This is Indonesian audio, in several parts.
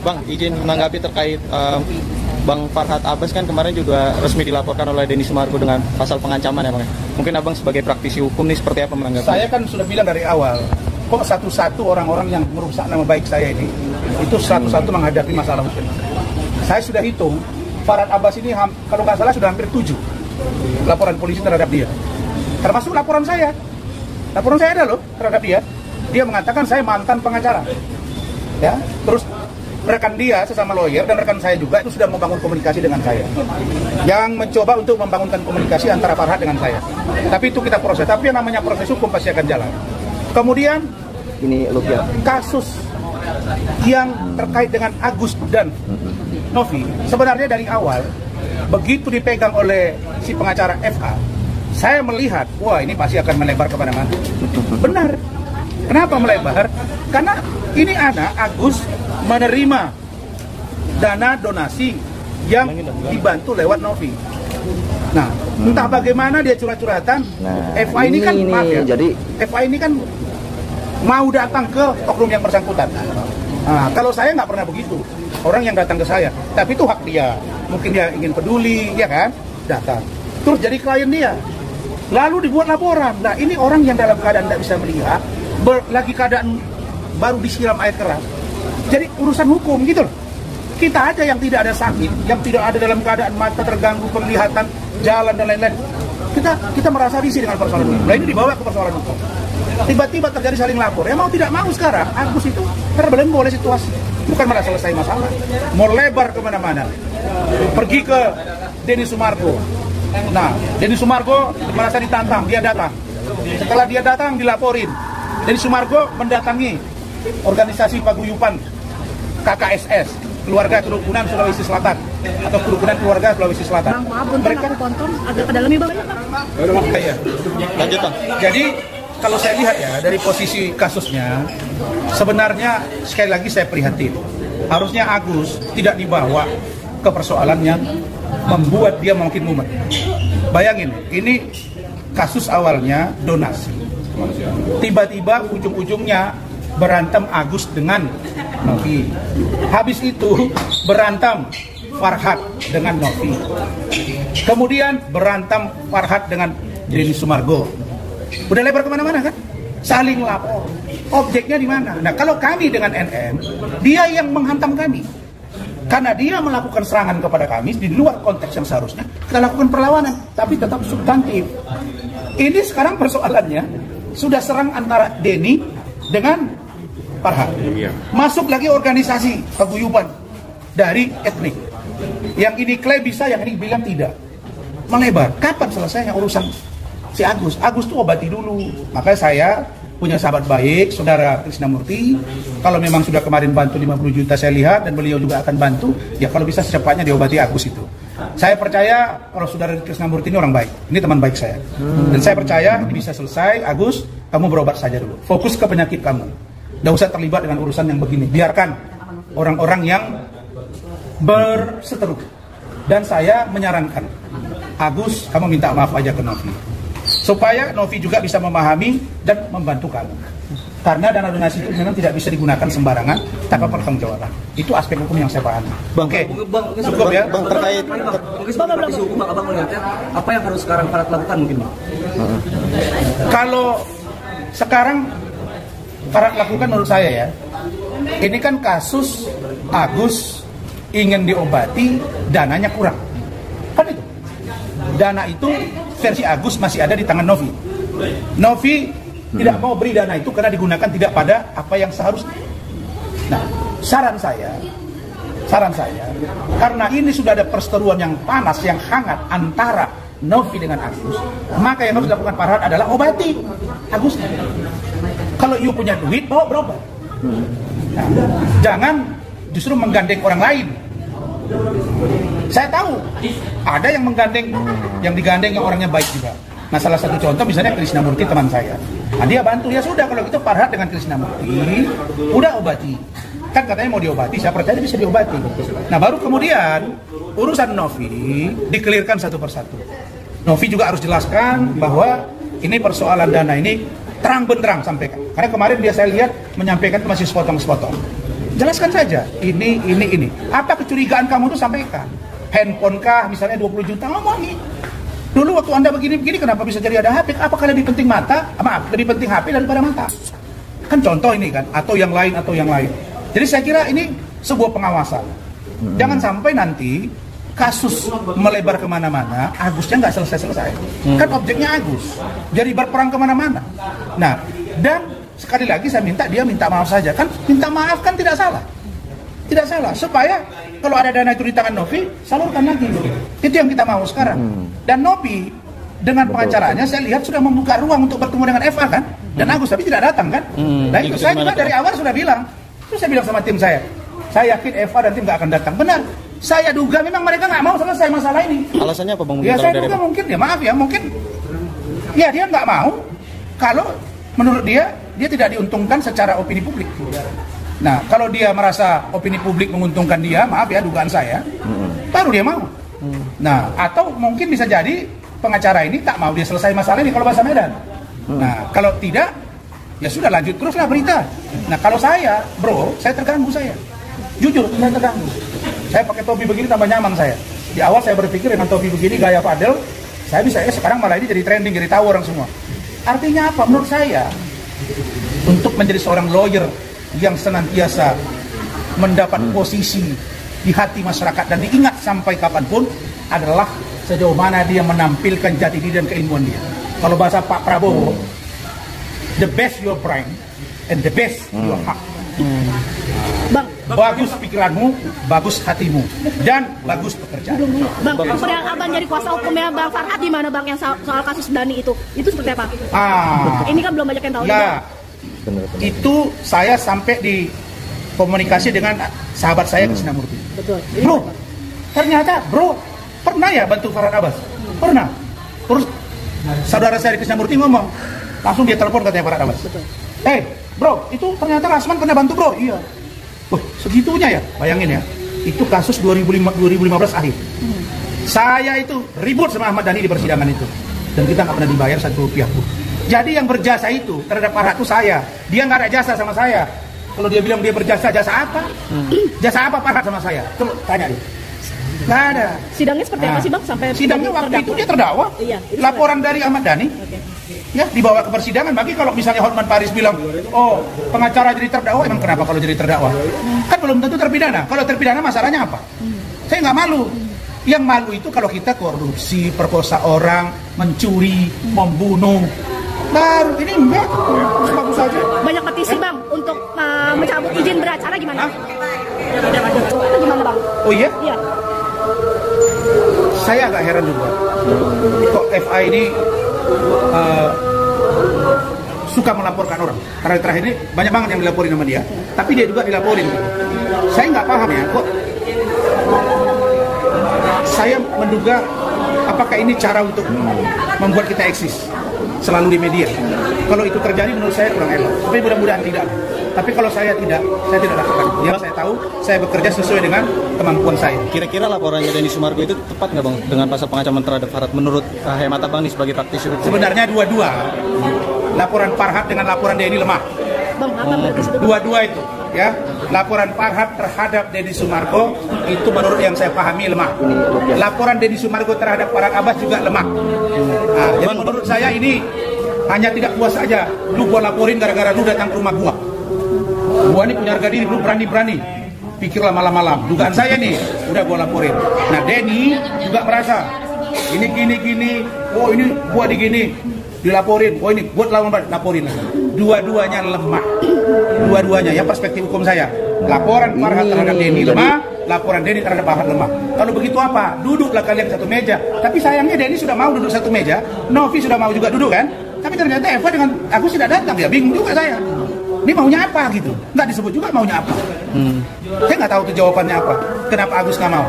Bang, izin menanggapi terkait Bang Farhad Abbas kan kemarin juga resmi dilaporkan oleh Denny Sumargo dengan pasal pengancaman ya Bang. Mungkin Abang sebagai praktisi hukum nih seperti apa menanggapi? Saya kan sudah bilang dari awal, kok satu-satu orang-orang yang merusak nama baik saya ini, itu satu-satu menghadapi masalah hukum. Saya sudah hitung, Farhad Abbas ini kalau nggak salah sudah hampir 7 laporan polisi terhadap dia. Termasuk laporan saya. Laporan saya ada loh terhadap dia. Dia mengatakan saya mantan pengacara. Ya, terus rekan dia sesama lawyer dan rekan saya juga itu sudah membangun komunikasi dengan saya, yang mencoba untuk membangunkan komunikasi antara Farhad dengan saya. Tapi itu kita proses, tapi yang namanya proses hukum pasti akan jalan. Kemudian Ini kasus yang terkait dengan Agus dan Novi, sebenarnya dari awal begitu dipegang oleh si pengacara FA, saya melihat wah ini pasti akan melebar kemana-mana. Benar. Kenapa melebar? Karena ini anak Agus menerima dana donasi yang dibantu lewat Novi. Nah, entah bagaimana dia curhat-curhatan. FA ini kan maaf ya. Jadi FA ini kan mau datang ke oknum yang bersangkutan. Nah, kalau saya nggak pernah begitu. Orang yang datang ke saya, tapi itu hak dia. Mungkin dia ingin peduli, ya kan? Datang. Terus jadi klien dia. Lalu dibuat laporan. Nah, ini orang yang dalam keadaan tidak bisa melihat, lagi keadaan baru disiram air keras. Jadi urusan hukum gitu loh. Kita aja yang tidak ada sakit, yang tidak ada dalam keadaan mata terganggu, penglihatan, jalan dan lain-lain. Kita merasa risih dengan persoalan hukum. Nah ini dibawa ke persoalan hukum. Tiba-tiba terjadi saling lapor. Ya mau tidak mau sekarang, Agus itu terbelenggu oleh situasi. Bukan malah selesai masalah. Mau lebar kemana-mana. Pergi ke Denny Sumargo. Nah, Denny Sumargo merasa ditantang, dia datang. Setelah dia datang, dilaporin. Denny Sumargo mendatangi organisasi paguyuban KKSS, Keluarga Kerukunan Sulawesi Selatan, atau Kerukunan Keluarga Sulawesi Selatan. Mereka tonton agak ke dalamnya Bang. Iya. Lanjut Bang. Jadi kalau saya lihat ya dari posisi kasusnya, sebenarnya sekali lagi saya prihatin. Harusnya Agus tidak dibawa ke persoalan yang membuat dia makin mumet. Bayangin, ini kasus awalnya donasi. Tiba-tiba ujung-ujungnya berantem Agus dengan Novi. Habis itu berantem Farhad dengan Novi. Kemudian berantem Farhad dengan Denny Sumargo. Udah lebar kemana-mana kan? Saling lapor. Objeknya di mana? Nah kalau kami dengan NN, dia yang menghantam kami. Karena dia melakukan serangan kepada kami di luar konteks yang seharusnya kita lakukan perlawanan, tapi tetap substantif. Ini sekarang persoalannya sudah serang antara Denny dengan Farhad. Masuk lagi organisasi paguyuban dari etnik. Yang ini klaim bisa, yang ini bilang tidak. Melebar. Kapan selesainya urusan si Agus? Agus tuh obati dulu. Makanya saya punya sahabat baik, Saudara Krisnamurti. Kalau memang sudah kemarin bantu 50 juta saya lihat, dan beliau juga akan bantu, ya kalau bisa secepatnya diobati Agus itu. Saya percaya kalau Saudara Krisnamurti ini orang baik. Ini teman baik saya. Dan saya percaya ini bisa selesai. Agus, kamu berobat saja dulu. Fokus ke penyakit kamu. Tidak usah terlibat dengan urusan yang begini. Biarkan orang-orang yang berseteru. Dan saya menyarankan, Agus, kamu minta maaf aja ke Novi. Supaya Novi juga bisa memahami dan membantu kamu. Karena dana donasi itu memang tidak bisa digunakan sembarangan tanpa pertanggungjawaban. Itu aspek hukum yang saya pahami. Oke, cukup ya. Bang terkait mungkin sebagai praktisi hukum Abang melihatnya apa yang harus sekarang Farhad lakukan mungkin Bang? Kalau sekarang Farhad lakukan menurut saya ya, ini kan kasus Agus ingin diobati, dananya kurang. Kan itu. Dana itu versi Agus masih ada di tangan Novi. Novi tidak mau beri dana itu karena digunakan tidak pada apa yang seharusnya. Nah, saran saya, karena ini sudah ada perseteruan yang panas, yang hangat antara Novi dengan Agus, maka yang harus dilakukan Farhad adalah obati Agus. Kalau you punya duit, bawa berobat. Nah, jangan justru menggandeng orang lain. Saya tahu ada yang menggandeng, yang digandeng yang orangnya baik juga. Nah salah satu contoh misalnya Krisnamurti teman saya. Nah, dia bantu, ya sudah kalau gitu Farhad dengan Krisnamurti udah obati. Kan katanya mau diobati, saya percaya bisa diobati. Nah baru kemudian urusan Novi dikelirkan satu persatu. Novi juga harus jelaskan bahwa ini persoalan dana ini terang benderang sampaikan. Karena kemarin dia saya lihat menyampaikan itu masih sepotong-sepotong. jelaskan saja. Ini. Apa kecurigaan kamu itu sampaikan. Handphone kah, misalnya 20 juta, ngomongin. Dulu waktu Anda begini-begini, kenapa bisa jadi ada HP? Apakah lebih penting lebih penting HP daripada mata? Kan contoh ini kan, atau yang lain. Jadi saya kira ini sebuah pengawasan. Jangan sampai nanti kasus melebar kemana-mana, Agusnya nggak selesai-selesai. Kan objeknya Agus, jadi berperang kemana-mana. Nah, dan sekali lagi saya dia minta maaf saja. Kan minta maaf kan tidak salah. Tidak salah, supaya kalau ada dana itu di tangan Novi, salurkan lagi. Itu yang kita mau sekarang. Dan Novi dengan pengacaranya saya lihat sudah membuka ruang untuk bertemu dengan FA kan, dan Agus tapi tidak datang kan. Nah itu saya juga dari awal sudah bilang, terus saya bilang sama tim saya yakin FA dan tim nggak akan datang. Benar, saya duga memang mereka nggak mau selesai masalah ini. Alasannya apa Bang? Ya saya duga mungkin ya maaf ya mungkin ya dia nggak mau kalau menurut dia tidak diuntungkan secara opini publik. Nah, kalau dia merasa opini publik menguntungkan dia, maaf ya dugaan saya, baru dia mau. Nah, atau mungkin bisa jadi pengacara ini tak mau dia selesai masalah ini kalau bahasa Medan. Nah, kalau tidak, ya sudah lanjut teruslah berita. Nah, kalau saya, bro, saya terganggu saya. Jujur, saya terganggu. Saya pakai topi begini tambah nyaman saya. Di awal saya berpikir dengan topi begini gaya Fadel, saya bisa sekarang malah ini jadi trending, jadi tahu orang semua. Artinya apa? Menurut saya, untuk menjadi seorang lawyer yang senantiasa mendapat posisi di hati masyarakat dan diingat sampai kapanpun adalah sejauh mana dia menampilkan jati diri dan keilmuan dia. Kalau bahasa Pak Prabowo, the best your brain and the best your heart. Bang, bagus pikiranmu, bagus hatimu, dan bagus pekerjaan. Bang, yang abang jadi kuasa hukumnya Bang Farhad di mana Bang yang soal kasus Dhani itu seperti apa? Ini kan belum banyak yang tahu. Ya, itu saya sampai di komunikasi dengan sahabat saya Krisnamurti. Betul. Bro, ternyata pernah ya bantu Farhad Abbas? Pernah. Terus saudara saya Krisnamurti ngomong, langsung dia telepon katanya Farhad Abbas. Bro, itu ternyata Rasman pernah bantu bro. Iya. Wah, segitunya ya, bayangin ya. Itu kasus 2015 akhir. Saya itu ribut sama Ahmad Dhani di persidangan itu, dan kita nggak pernah dibayar Rp1 pun. Jadi yang berjasa itu terhadap Farhad itu saya. Dia nggak ada jasa sama saya. Kalau dia bilang dia berjasa, jasa apa? Jasa apa Farhad sama saya? Coba tanya dia. Nggak ada. Sidangnya seperti apa sih Bang? Sampai sidangnya waktu itu dia terdakwa. Iya, laporan dari Ahmad Dhani. Ya, dibawa ke persidangan. Bagi kalau misalnya Hotman Paris bilang, oh pengacara jadi terdakwa, emang kenapa kalau jadi terdakwa? Kan belum tentu terpidana. Kalau terpidana masalahnya apa? Saya nggak malu. Yang malu itu kalau kita korupsi, perkosa orang, mencuri, membunuh. Baru ini enggak, bagus saja. Banyak petisi Bang untuk mencabut izin beracara gimana? Itu gimana Bang? Oh iya? Iya. Saya agak heran juga. Kok FA ini suka melaporkan orang. Karena terakhir ini banyak banget yang dilaporin sama dia, tapi dia juga dilaporin. Saya nggak paham ya, kok saya menduga apakah ini cara untuk membuat kita eksis selalu di media. Kalau itu terjadi menurut saya kurang elok, tapi mudah-mudahan tidak. Tapi kalau saya tidak lakukan. Yang saya tahu, saya bekerja sesuai dengan kemampuan saya. Kira-kira laporannya Denny Sumargo itu tepat nggak Bang dengan pasal pengancaman terhadap Farhad menurut hemat Abang nih sebagai praktisi hukum? Sebenarnya dua-dua. Laporan Farhad dengan laporan Denny lemah. Bang, Dua-dua itu, ya. Laporan Farhad terhadap Denny Sumargo itu menurut yang saya pahami lemah. Laporan Denny Sumargo terhadap Farhad Abbas juga lemah. Nah, jadi menurut saya ini hanya tidak puas saja. Lu gua laporin gara-gara lu datang ke rumah gua. Gua ini punya harga diri, lu berani-berani pikirlah malam-malam. Dugaan saya nih, udah gua laporin. Nah Denny juga merasa ini gini, oh ini gua digini, dilaporin, oh ini gua laporin. Dua-duanya lemah. Dua-duanya, ya perspektif hukum saya. Laporan Farhad terhadap Denny lemah, laporan Denny terhadap Farhad lemah. Kalau begitu apa? Duduklah kalian satu meja. Tapi sayangnya Denny sudah mau duduk satu meja, Novi sudah mau juga duduk kan? Tapi ternyata Eva dengan Agus tidak datang, ya bingung juga saya. Ini maunya apa gitu? Nggak disebut juga maunya apa. Saya nggak tahu tuh jawabannya apa. Kenapa Agus nggak mau?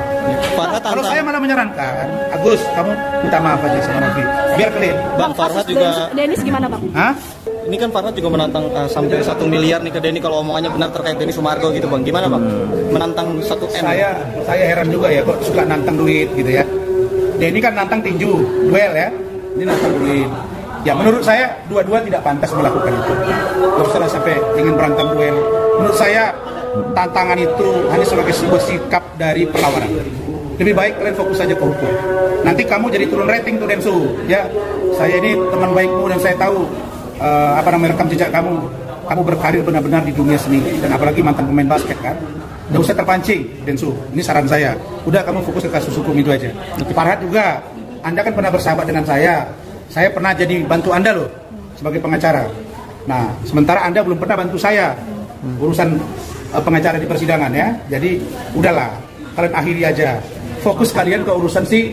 Kalau saya malah menyarankan, Agus, kamu minta maaf aja sama Novi, biar clear. Bang Farhad juga. Dennis gimana Bang? Hah? Ini kan Farhad juga menantang sampai 1 miliar nih ke Denny kalau omongannya benar terkait Denny Sumargo gitu Bang. Gimana Bang? Menantang 1 M. Saya heran juga ya kok suka nantang duit gitu ya. Denny kan nantang tinju, duel ya. Ini nantang duit. Ya menurut saya dua-dua tidak pantas melakukan itu. Gak usah sampai ingin berantem duel. Menurut saya tantangan itu hanya sebagai sebuah sikap dari perlawanan. Lebih baik kalian fokus saja ke hukum. Nanti kamu jadi turun rating tuh Densu, ya. Saya ini teman baikmu dan saya tahu rekam jejak kamu. Kamu berkarir benar-benar di dunia seni dan apalagi mantan pemain basket kan. Nggak usah terpancing, Densu. Ini saran saya. Udah kamu fokus ke kasus hukum itu aja. Farhat juga, Anda kan pernah bersahabat dengan saya. Saya pernah jadi bantu Anda loh sebagai pengacara. Nah, sementara Anda belum pernah bantu saya urusan pengacara di persidangan ya. Jadi udahlah, kalian akhiri aja. Fokus kalian ke urusan si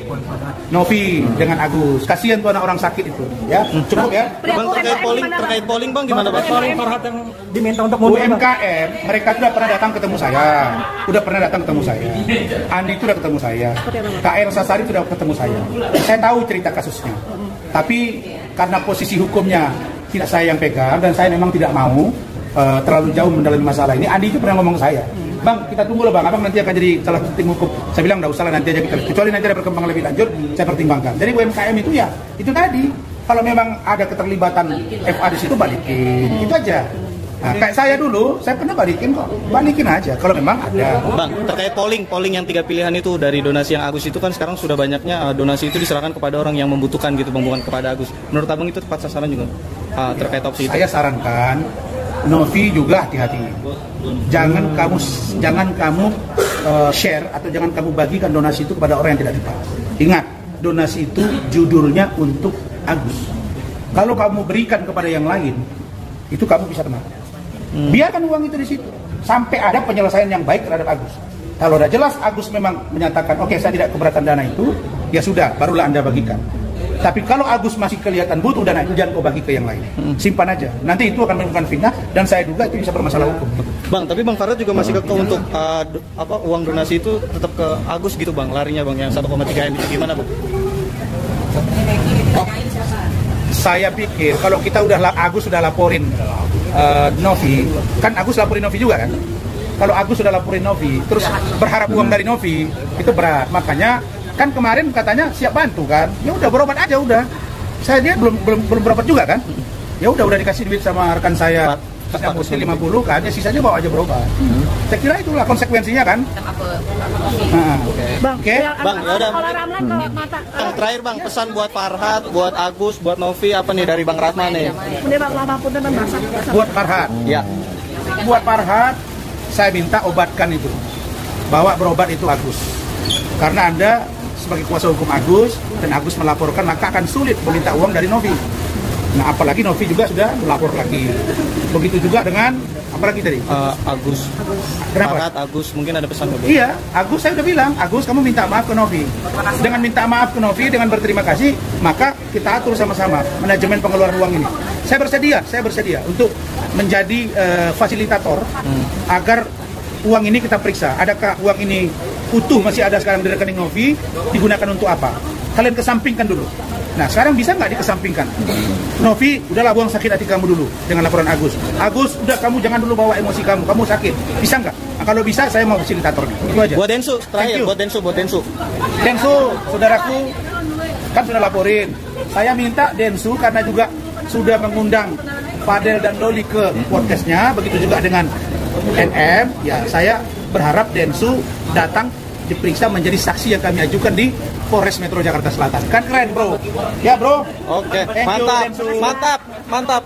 Novi dengan Agus. Kasihan tuh anak orang sakit itu, ya. Cukup ya. Bang, terkait polling Bang gimana Bang? Polling Farhat yang diminta untuk UMKM, mereka sudah pernah datang ketemu saya. Andi itu sudah ketemu saya. Kak Elsa Sari sudah ketemu saya. Saya tahu cerita kasusnya. Tapi karena posisi hukumnya tidak saya yang pegang dan saya memang tidak mau terlalu jauh mendalami masalah ini. Andi itu pernah ngomong ke saya, Bang, kita tunggu loh Bang, Abang nanti akan jadi salah satu tim hukum. Saya bilang nggak usah lah, nanti aja kita, kecuali nanti ada perkembangan lebih lanjut, saya pertimbangkan. Jadi UMKM itu ya, itu tadi, kalau memang ada keterlibatan FA di situ balikin, itu aja. Nah, kayak saya dulu, saya pernah balikin kok, balikin aja kalau memang ada. Bang, terkait polling yang 3 pilihan itu dari donasi yang Agus itu kan sekarang sudah banyaknya donasi itu diserahkan kepada orang yang membutuhkan gitu, bukan kepada Agus. Menurut Abang itu tepat sasaran juga terkait opsi itu? Saya sarankan Novi juga hati-hati. Jangan kamu share atau jangan kamu bagikan donasi itu kepada orang yang tidak tepat. Ingat, donasi itu judulnya untuk Agus. Kalau kamu berikan kepada yang lain, itu kamu bisa kena. Biarkan uang itu di situ sampai ada penyelesaian yang baik terhadap Agus. Kalau udah jelas Agus memang menyatakan, oke, saya tidak keberatan dana itu, ya sudah, barulah Anda bagikan. Tapi kalau Agus masih kelihatan butuh dana itu, jangan kau bagi ke yang lain. Simpan aja. Nanti itu akan menimbulkan fitnah dan saya duga itu bisa bermasalah hukum. Bang, tapi Bang Farhat juga masih kekeh untuk uang donasi itu tetap ke Agus gitu Bang, larinya Bang yang 1,3 M itu gimana Bang? Saya pikir kalau kita Agus sudah laporin Novi, kan Agus laporin Novi juga kan? Kalau Agus sudah laporin Novi, terus berharap uang dari Novi, itu berat. Makanya kan kemarin katanya siap bantu kan? Ya udah berobat aja udah. Dia belum berobat juga kan? Ya udah dikasih duit sama rekan saya. Yang mesti 50 kan, ya sisanya bawa aja berobat. Saya kira itulah konsekuensinya kan. Bang, Bang, ya udah. Bang, terakhir Bang, pesan buat Farhat, buat Agus, buat Novi apa nih dari Bang Ratna nih? Buat Farhat. Ya. Buat Farhat, saya minta obatkan itu. Bawa berobat itu Agus. Karena Anda sebagai kuasa hukum Agus dan Agus melaporkan, maka akan sulit meminta uang dari Novi. Nah, apalagi Novi juga sudah melapor lagi. Begitu juga dengan apalagi tadi? Agus. Kenapa? Farhat, Agus, mungkin ada pesan begitu. Iya, Agus saya udah bilang, Agus kamu minta maaf ke Novi. Dengan minta maaf ke Novi, dengan berterima kasih, maka kita atur sama-sama manajemen pengeluaran uang ini. Saya bersedia untuk menjadi fasilitator agar uang ini kita periksa. Adakah uang ini utuh masih ada sekarang di rekening Novi, digunakan untuk apa? Kalian kesampingkan dulu. Nah, sekarang bisa nggak dikesampingkan? Novi, udahlah buang sakit hati kamu dulu dengan laporan Agus. Agus, udah kamu jangan dulu bawa emosi kamu sakit. Bisa nggak? Nah, kalau bisa, saya mau fasilitator. Itu aja. Buat Densu, terakhir. Buat Densu. Densu, saudaraku, kan sudah laporin. Saya minta Densu karena juga sudah mengundang Fadel dan Loli ke podcastnya, begitu juga dengan NM. Ya, saya berharap Densu datang diperiksa menjadi saksi yang kami ajukan di Polres Metro Jakarta Selatan. Kan keren bro. Ya bro. Oke, mantap.